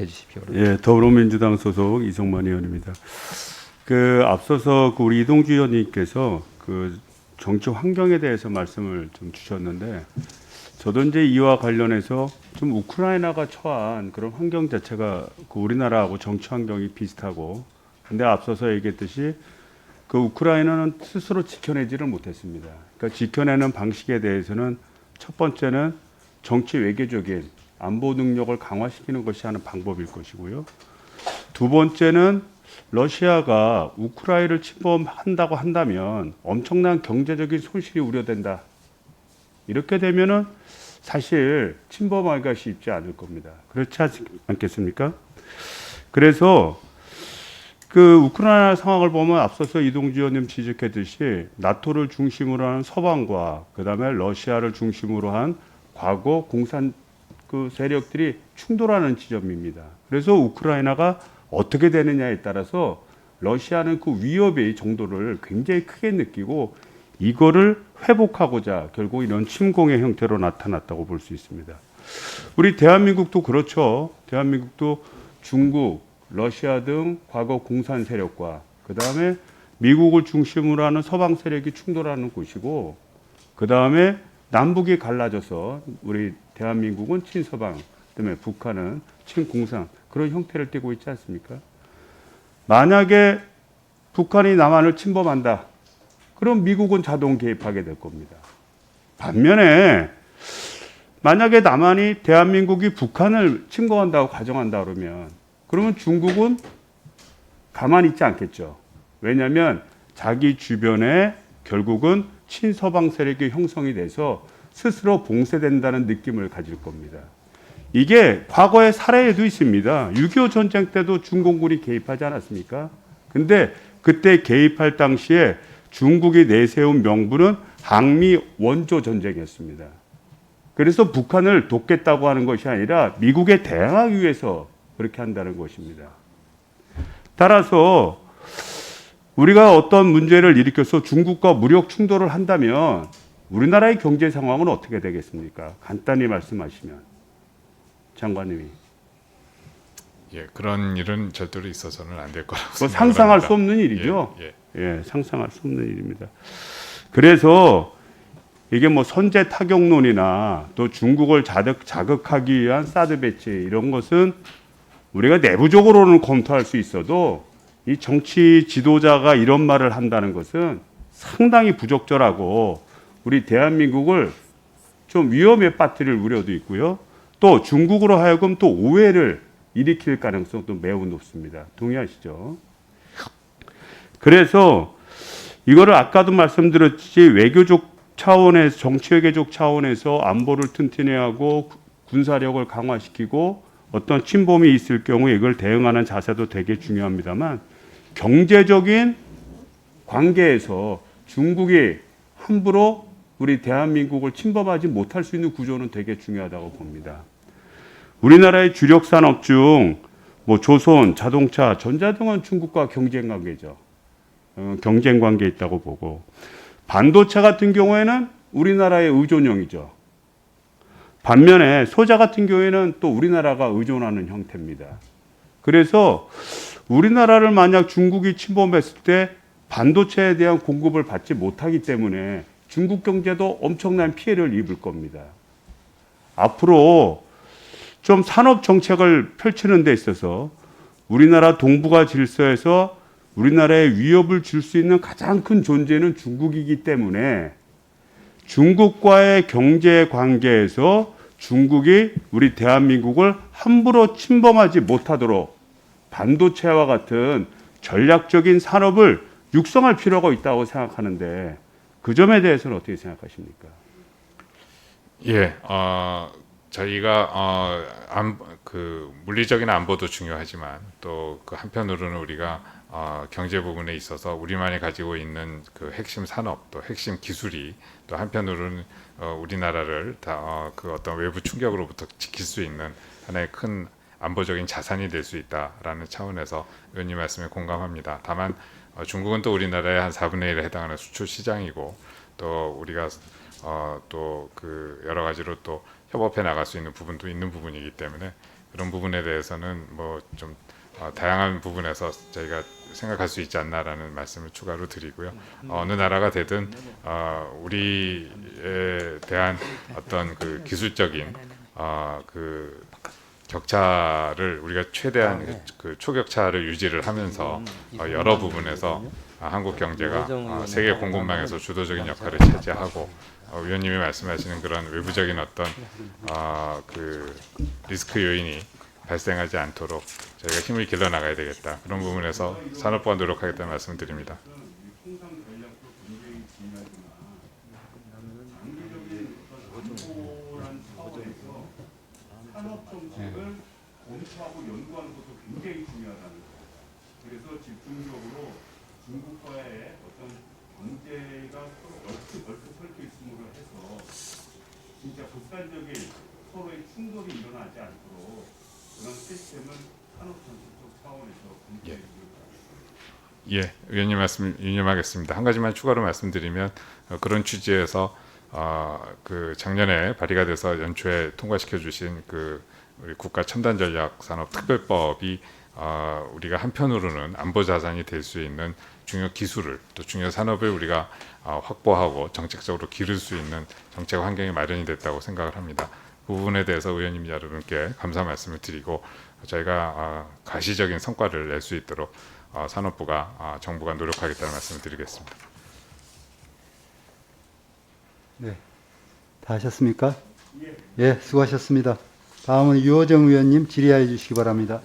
해주십시오. 예, 더불어민주당 소속 이성만 의원입니다. 앞서서 우리 이동주 의원님께서 정치 환경에 대해서 말씀을 좀 주셨는데, 저도 이제 이와 관련해서 좀 우크라이나가 처한 그런 환경 자체가 우리나라하고 정치 환경이 비슷하고, 근데 앞서서 얘기했듯이 우크라이나는 스스로 지켜내지를 못했습니다. 그러니까 지켜내는 방식에 대해서는 첫 번째는 정치 외교적인 안보 능력을 강화시키는 것이 하는 방법일 것이고요. 두 번째는 러시아가 우크라이나를 침범한다고 한다면 엄청난 경제적인 손실이 우려된다. 이렇게 되면은 사실 침범하기가 쉽지 않을 겁니다. 그렇지 않겠습니까? 그래서 우크라이나 상황을 보면 앞서서 이동주 의원님 지적했듯이 나토를 중심으로 하는 서방과 그다음에 러시아를 중심으로 한 과거 공산 세력들이 충돌하는 지점입니다. 그래서 우크라이나가 어떻게 되느냐에 따라서 러시아는 위협의 정도를 굉장히 크게 느끼고 이거를 회복하고자 결국 이런 침공의 형태로 나타났다고 볼 수 있습니다. 우리 대한민국도 그렇죠. 대한민국도 중국, 러시아 등 과거 공산 세력과 그 다음에 미국을 중심으로 하는 서방 세력이 충돌하는 곳이고, 그 다음에 남북이 갈라져서 우리 대한민국은 친서방, 그다음에 북한은 친공산, 그런 형태를 띠고 있지 않습니까? 만약에 북한이 남한을 침범한다, 그럼 미국은 자동 개입하게 될 겁니다. 반면에 만약에 남한이 대한민국이 북한을 침공한다고 가정한다 그러면 중국은 가만히 있지 않겠죠. 왜냐하면 자기 주변에 결국은 친서방 세력이 형성이 돼서 스스로 봉쇄된다는 느낌을 가질 겁니다. 이게 과거의 사례에도 있습니다. 6.25 전쟁 때도 중공군이 개입하지 않았습니까? 근데 그때 개입할 당시에 중국이 내세운 명분은 항미 원조 전쟁이었습니다. 그래서 북한을 돕겠다고 하는 것이 아니라 미국에 대항하기 위해서 그렇게 한다는 것입니다. 따라서 우리가 어떤 문제를 일으켜서 중국과 무력 충돌을 한다면 우리나라의 경제 상황은 어떻게 되겠습니까? 간단히 말씀하시면. 장관님이. 예, 그런 일은 절대로 있어서는 안 될 거라고 상상할 생각합니다. 수 없는 일이죠. 예. 상상할 수 없는 일입니다. 그래서 이게 선제 타격론이나 또 중국을 자극하기 위한 사드 배치 이런 것은 우리가 내부적으로는 검토할 수 있어도 이 정치 지도자가 이런 말을 한다는 것은 상당히 부적절하고 우리 대한민국을 좀 위험에 빠뜨릴 우려도 있고요. 또 중국으로 하여금 또 오해를 일으킬 가능성도 매우 높습니다. 동의하시죠? 그래서 이거를 아까도 말씀드렸듯이 외교적 차원에서, 정치 외교적 차원에서 안보를 튼튼히 하고 군사력을 강화시키고 어떤 침범이 있을 경우에 이걸 대응하는 자세도 되게 중요합니다만, 경제적인 관계에서 중국이 함부로 우리 대한민국을 침범하지 못할 수 있는 구조는 되게 중요하다고 봅니다. 우리나라의 주력 산업 중 조선, 자동차, 전자 등은 중국과 경쟁 관계죠. 경쟁 관계에 있다고 보고, 반도체 같은 경우에는 우리나라의 의존형이죠. 반면에 소자 같은 경우에는 또 우리나라가 의존하는 형태입니다. 그래서 우리나라를 만약 중국이 침범했을 때 반도체에 대한 공급을 받지 못하기 때문에 중국 경제도 엄청난 피해를 입을 겁니다. 앞으로 좀 산업 정책을 펼치는 데 있어서 우리나라 동북아 질서에서 우리나라에 위협을 줄 수 있는 가장 큰 존재는 중국이기 때문에 중국과의 경제 관계에서 중국이 우리 대한민국을 함부로 침범하지 못하도록 반도체와 같은 전략적인 산업을 육성할 필요가 있다고 생각하는데, 그 점에 대해서는 어떻게 생각하십니까? 예, 저희가 물리적인 안보도 중요하지만 또 한편으로는 우리가 경제 부분에 있어서 우리만이 가지고 있는 핵심 산업 또 핵심 기술이 또 한편으로는 우리나라를 어떤 외부 충격으로부터 지킬 수 있는 하나의 큰 안보적인 자산이 될 수 있다라는 차원에서 의원님 말씀에 공감합니다. 다만 중국은 또 우리나라의 한 4분의 1에 해당하는 수출 시장이고, 또 우리가 또 여러 가지로 또 협업해 나갈 수 있는 부분도 있는 부분이기 때문에 그런 부분에 대해서는 뭐 좀 다양한 부분에서 저희가 생각할 수 있지 않나라는 말씀을 추가로 드리고요. 어느 나라가 되든 우리에 대한 어떤 그 기술적인 그 격차를 우리가 최대한 그 초격차를 유지를 하면서 여러 부분에서 한국 경제가 세계 공급망에서 주도적인 역할을 차지하고 위원님이 말씀하시는 그런 외부적인 어떤 그 리스크 요인이 발생하지 않도록 저희가 힘을 길러 나가야 되겠다. 그런 부분에서 산업부가 노력하겠다는 말씀을 드립니다. 산업 정책을 검토하고 연구하는 것도 굉장히 중요하다는 거예요. 그래서 집중적으로 중국과의 어떤 경제가 서로 얽혀 있음으로 해서 진짜 극단적인 서로의 충돌이 일어나지 않도록 그런 시스템을 산업 정책적 차원에서 검토해 주길 바랍니다. 예, 위원님 말씀 유념하겠습니다. 한 가지만 추가로 말씀드리면 그런 취지에서 그 작년에 발의가 돼서 연초에 통과시켜 주신 그 우리 국가 첨단 전략 산업 특별법이 우리가 한편으로는 안보 자산이 될 수 있는 중요 기술을 또 중요 산업을 우리가 확보하고 정책적으로 기를 수 있는 정책 환경이 마련이 됐다고 생각을 합니다. 그 부분에 대해서 의원님 여러분께 감사 말씀을 드리고 저희가 가시적인 성과를 낼 수 있도록 산업부가 정부가 노력하겠다는 말씀을 드리겠습니다. 네, 다 하셨습니까? 예, 수고하셨습니다. 다음은 유호정 의원님 질의해 주시기 바랍니다.